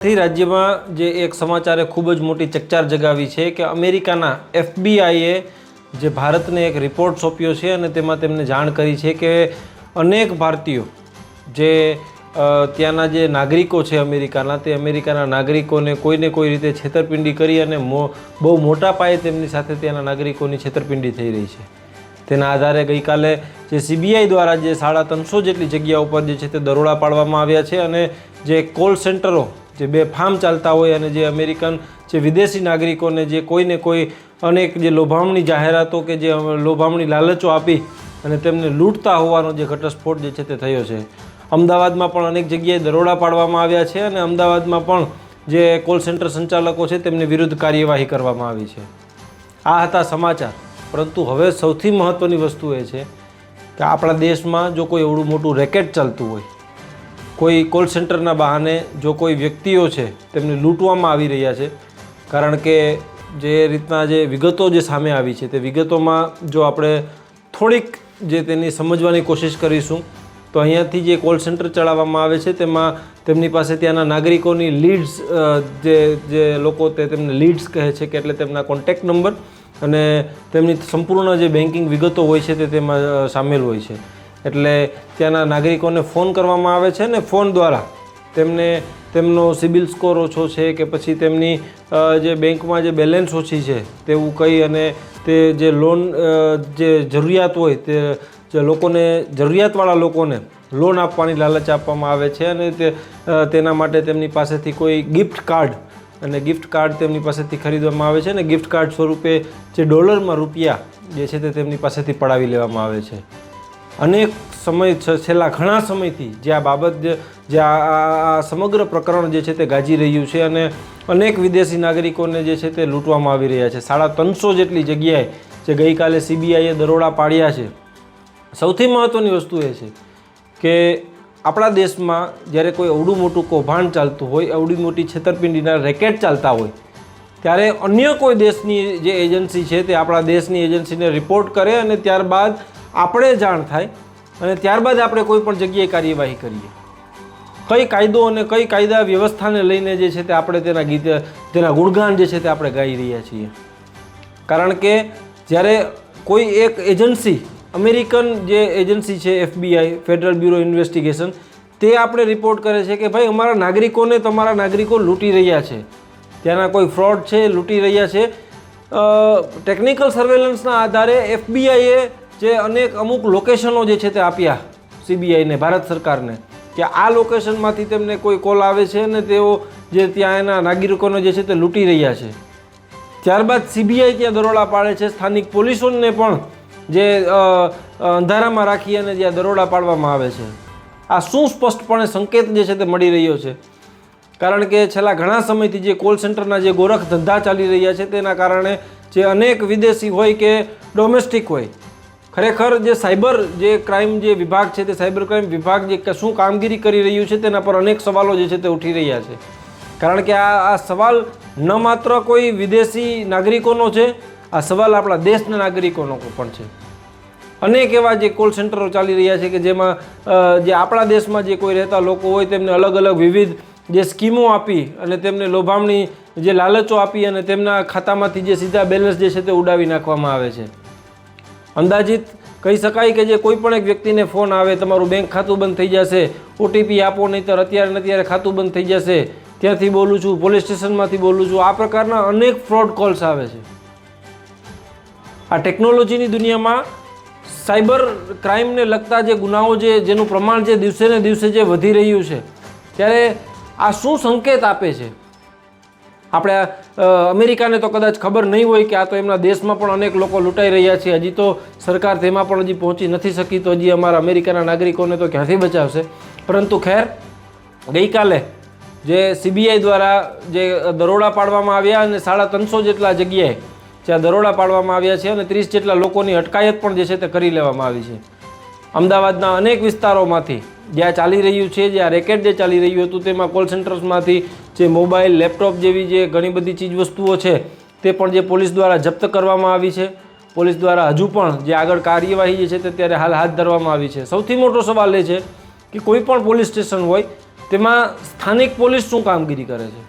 રાજ્યમાં જે એક સમાચારે ખૂબ જ મોટી ચકચાર જગાવી છે કે અમેરિકાના એફબીઆઈએ જે ભારતને એક રિપોર્ટ સોંપ્યો છે અને તેમાં તેમને જાણ કરી છે કે અનેક ભારતીયો જે ત્યાંના જે નાગરિકો છે અમેરિકાના, તે અમેરિકાના નાગરિકોને કોઈને કોઈ રીતે છેતરપિંડી કરી અને બહુ મોટા પાયે તેમની સાથે ત્યાંના નાગરિકોની છેતરપિંડી થઈ રહી છે. તેના આધારે ગઈકાલે જે સીબીઆઈ દ્વારા જે 350 જેટલી જગ્યાઓ પર જે છે તે દરોડા પાડવામાં આવ્યા છે અને જે કોલ સેન્ટરો જે બેફામ ચાલતા હોય અને જે અમેરિકન જે વિદેશી નાગરિકોને જે કોઈને કોઈ અનેક જે લોભામણી જાહેરાતો કે જે લોભામણી લાલચો આપી અને તેમને લૂંટતા હોવાનો જે ઘટસ્ફોટ જે છે તે થયો છે. અમદાવાદમાં પણ અનેક જગ્યાએ દરોડા પાડવામાં આવ્યા છે અને અમદાવાદમાં પણ જે કોલ સેન્ટર સંચાલકો છે તેમની વિરુદ્ધ કાર્યવાહી કરવામાં આવી છે. આ હતા સમાચાર. પરંતુ હવે સૌથી મહત્ત્વની વસ્તુ એ છે કે આપણા દેશમાં જો કોઈ એવડું મોટું રેકેટ ચાલતું હોય, કોઈ કોલ સેન્ટરના બહાને જો કોઈ વ્યક્તિઓ છે તેમને લૂંટવામાં આવી રહ્યા છે, કારણ કે જે રીતના જે વિગતો જે સામે આવી છે તે વિગતોમાં જો આપણે થોડીક જે તેની સમજવાની કોશિશ કરીશું તો અહીંયાથી જે કોલ સેન્ટર ચલાવવામાં આવે છે તેમાં તેમની પાસે ત્યાંના નાગરિકોની લીડ્સ જે લોકો તેમને લીડ્સ કહે છે કે એટલે તેમના કોન્ટેક્ટ નંબર અને તેમની સંપૂર્ણ જે બેન્કિંગ વિગતો હોય છે તે તેમાં સામેલ હોય છે. એટલે ત્યાંના નાગરિકોને ફોન કરવામાં આવે છે ને ફોન દ્વારા તેમને તેમનો સિબિલ સ્કોર ઓછો છે કે પછી તેમની જે બેંકમાં જે બેલેન્સ ઓછી છે તેવું કહી અને તે જે લોન જે જરૂરિયાત હોય તે જે લોકોને જરૂરિયાતવાળા લોકોને લોન આપવાની લાલચ આપવામાં આવે છે અને તેના માટે તેમની પાસેથી કોઈ ગિફ્ટ કાર્ડ અને ગિફ્ટ કાર્ડ તેમની પાસેથી ખરીદવામાં આવે છે અને ગિફ્ટ કાર્ડ સ્વરૂપે જે ડોલરમાં રૂપિયા જે છે તે તેમની પાસેથી પડાવી લેવામાં આવે છે. અનેક સમય છેલ્લા ઘણા સમયથી જે આ બાબત જે આ સમગ્ર પ્રકરણ જે છે તે ગાજી રહ્યું છે અને અનેક વિદેશી નાગરિકોને જે છે તે લૂંટવામાં આવી રહ્યા છે. 350 જેટલી જગ્યાએ જે ગઈકાલે સીબીઆઈએ દરોડા પાડ્યા છે. સૌથી મહત્ત્વની વસ્તુ એ છે કે આપણા દેશમાં જ્યારે કોઈ અવડું મોટું કૌભાંડ ચાલતું હોય, અવડી મોટી છેતરપિંડીના રેકેટ ચાલતા હોય, ત્યારે અન્ય કોઈ દેશની જે એજન્સી છે તે આપણા દેશની એજન્સીને રિપોર્ટ કરે અને ત્યારબાદ આપણે જાણ થાય અને ત્યારબાદ આપણે કોઈ પણ જગ્યાએ કાર્યવાહી કરીએ. કઈ કાયદો અને કઈ કાયદા વ્યવસ્થાને લઈને જે છે તે આપણે તેના ગુણગાન જે છે તે આપણે ગાઈ રહ્યા છીએ. કારણ કે જ્યારે કોઈ એક એજન્સી, અમેરિકન જે એજન્સી છે એફબીઆઈ, ફેડરલ બ્યુરો ઇન્વેસ્ટિગેશન, તે આપણે રિપોર્ટ કરે છે કે ભાઈ અમારા નાગરિકોને તમારા નાગરિકો લૂંટી રહ્યા છે, ત્યાંના કોઈ ફ્રોડ છે, લૂંટી રહ્યા છે. ટેકનિકલ સર્વેલન્સના આધારે એફબીઆઈએ જે અમુક લોકેશનો જે છે તે આપ્યા સીબીઆઈને, ભારત સરકારને, કે આ લોકેશનમાંથી તેમને કોઈ કોલ આવે છે અને તેઓ જે ત્યાં એના નાગરિકોને જે છે તે લૂંટી રહ્યા છે. ત્યારબાદ સીબીઆઈ ત્યાં દરોડા પાડે છે. સ્થાનિક પોલીસોને પણ જે અંધારામાં રાખી અને જ્યાં દરોડા પાડવામાં આવે છે. આ શું સ્પષ્ટપણે સંકેત જે છે તે મળી રહ્યો છે? કારણ કે છેલ્લા ઘણા સમયથી જે કોલ સેન્ટરના જે ગોરખ ધંધા ચાલી રહ્યા છે તેના કારણે જે અનેક વિદેશી હોય કે ડોમેસ્ટિક હોય, ખરેખર જે સાયબર જે ક્રાઇમ જે વિભાગ છે તે સાયબર ક્રાઇમ વિભાગ જે શું કામગીરી કરી રહ્યું છે તેના પર અનેક સવાલો જે છે તે ઉઠી રહ્યા છે. કારણ કે આ સવાલ ન માત્ર કોઈ વિદેશી નાગરિકોનો છે, આ સવાલ આપણા દેશના નાગરિકોનો પણ છે. અનેક એવા જે કોલ સેન્ટરો ચાલી રહ્યા છે કે જેમાં જે આપણા દેશમાં જે કોઈ રહેતા લોકો હોય તેમને અલગ અલગ વિવિધ જે સ્કીમો આપી અને તેમને લોભામણી જે લાલચો આપી અને તેમના ખાતામાંથી જે સીધા બેલેન્સ જે છે તે ઉડાવી નાખવામાં આવે છે. અંદાજિત કહી શકાય કે જે કોઈ પણ એક વ્યક્તિને ફોન આવે, તમારું બેંક ખાતું બંધ થઈ જશે, ઓટીપી આપો નહીંતર અત્યારે ને અત્યારે ખાતું બંધ થઈ જશે, ત્યાંથી બોલું છું, પોલીસ સ્ટેશનમાંથી બોલું છું, આ પ્રકારના અનેક ફ્રોડ કોલ્સ આવે છે. આ ટેકનોલોજીની દુનિયામાં સાયબર ક્રાઇમને લગતા જે ગુનાઓ જેનું પ્રમાણ જે દિવસે ને દિવસે જે વધી રહ્યું છે, ત્યારે આ શું સંકેત આપે છે? આપણે અમેરિકાને તો કદાચ ખબર નહીં હોય કે આ તો એમના દેશમાં પણ અનેક લોકો લૂંટાઈ રહ્યા છે. હજી તો સરકાર તેમાં પણ હજી પહોંચી નથી શકી, તો હજી અમારા અમેરિકાના નાગરિકોને તો ક્યાંથી બચાવશે. પરંતુ ખેર, ગઈકાલે જે સીબીઆઈ દ્વારા જે દરોડા પાડવામાં આવ્યા અને 350 જેટલા જગ્યાએ જ્યાં દરોડા પાડવામાં આવ્યા છે અને 30 જેટલા લોકોની અટકાયત પણ જે છે તે કરી લેવામાં આવી છે. અમદાવાદના અનેક વિસ્તારોમાંથી જ્યાં ચાલી રહ્યું છે, જ્યાં રેકેટ જે ચાલી રહ્યું હતું, તેમાં કોલ સેન્ટર્સમાંથી જે મોબાઈલ, લેપટોપ જેવી જે ઘણી બધી ચીજ વસ્તુઓ છે તે પણ જે પોલીસ દ્વારા જપ્ત કરવામાં આવી છે. પોલીસ દ્વારા હજુ પણ જે આગળ કાર્યવાહી જે છે તે અત્યારે હાલ હાથ ધરવામાં આવી છે. સૌથી મોટો સવાલ એ છે કે કોઈ પણ પોલીસ સ્ટેશન હોય તેમાં સ્થાનિક પોલીસ શું કામગીરી કરે છે?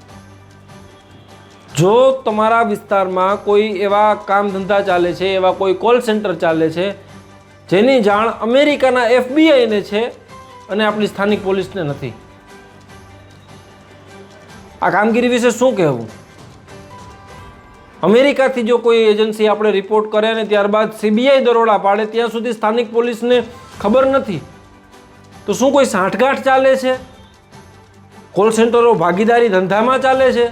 જો તમારા વિસ્તારમાં કોઈ એવા કામ ધંધા ચાલે છે, એવા કોઈ કોલ સેન્ટર ચાલે છે જેની જાણ અમેરિકાના FBI ને છે અને આપણી સ્થાનિક પોલીસને નથી, આ કામગીરી વિશે શું કહેવું? અમેરિકાથી જો કોઈ એજન્સી આપણે રિપોર્ટ કરે અને ત્યારબાદ CBI દરોડા પાડે ત્યાં સુધી સ્થાનિક પોલીસને ખબર નથી, તો શું કોઈ સાંઠગાંઠ ચાલે છે? કોલ સેન્ટરો ભાગીદારી ધંધામાં ચાલે છે?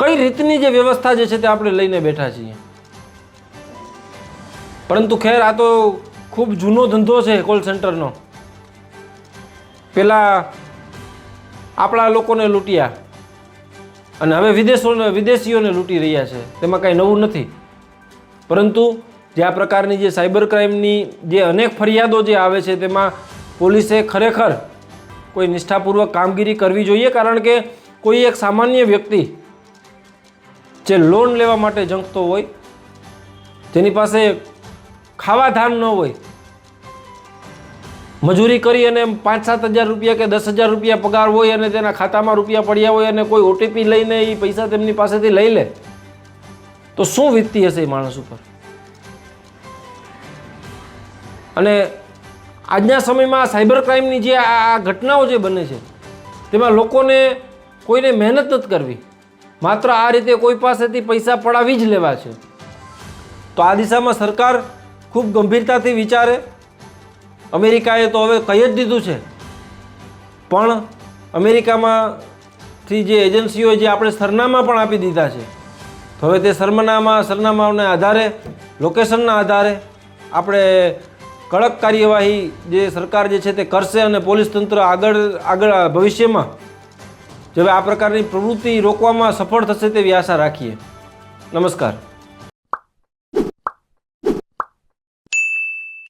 કઈ રીતની જે વ્યવસ્થા જે છે તે આપણે લઈને બેઠા છીએ? પરંતુ ખેર, આ તો ખૂબ જૂનો ધંધો છે કોલ સેન્ટરનો. પેલા આપણા લોકોને લૂંટ્યા અને હવે વિદેશીઓને લૂંટી રહ્યા છે, તેમાં કાંઈ નવું નથી. પરંતુ જે આ પ્રકારની જે સાયબર ક્રાઇમની જે અનેક ફરિયાદો જે આવે છે તેમાં પોલીસે ખરેખર કોઈ નિષ્ઠાપૂર્વક કામગીરી કરવી જોઈએ. કારણ કે કોઈ એક સામાન્ય વ્યક્તિ જે લોન લેવા માટે ઝંખતો હોય, જેની પાસે ખાવા ધાન ન હોય, મજૂરી કરી અને 5-7 હજાર રૂપિયા કે 10,000 રૂપિયા પગાર હોય અને તેના ખાતામાં રૂપિયા પડ્યા હોય અને કોઈ OTP લઈને એ પૈસા તેમની પાસેથી લઈ લે, તો શું વીતતી હશે એ માણસ ઉપર? અને આજના સમયમાં સાયબર ક્રાઇમની જે આ ઘટનાઓ જે બને છે તેમાં લોકોને કોઈને મહેનત નથી કરવી, માત્ર આ રીતે કોઈ પાસેથી પૈસા પડાવી જ લેવા છે. તો આ દિશામાં સરકાર ખૂબ ગંભીરતાથી વિચારે. અમેરિકાએ તો હવે કહી જ દીધું છે, પણ અમેરિકામાંથી જે એજન્સીઓએ જે આપણે સરનામા પણ આપી દીધા છે, તો હવે તે સરનામાઓના આધારે, લોકેશનના આધારે આપણે કડક કાર્યવાહી જે સરકાર જે છે તે કરશે અને પોલીસ તંત્ર આગળ ભવિષ્યમાં જે આ પ્રકારની પ્રવૃત્તિ રોકવામાં સફળ થશે તેવી આશા રાખીએ. નમસ્કાર.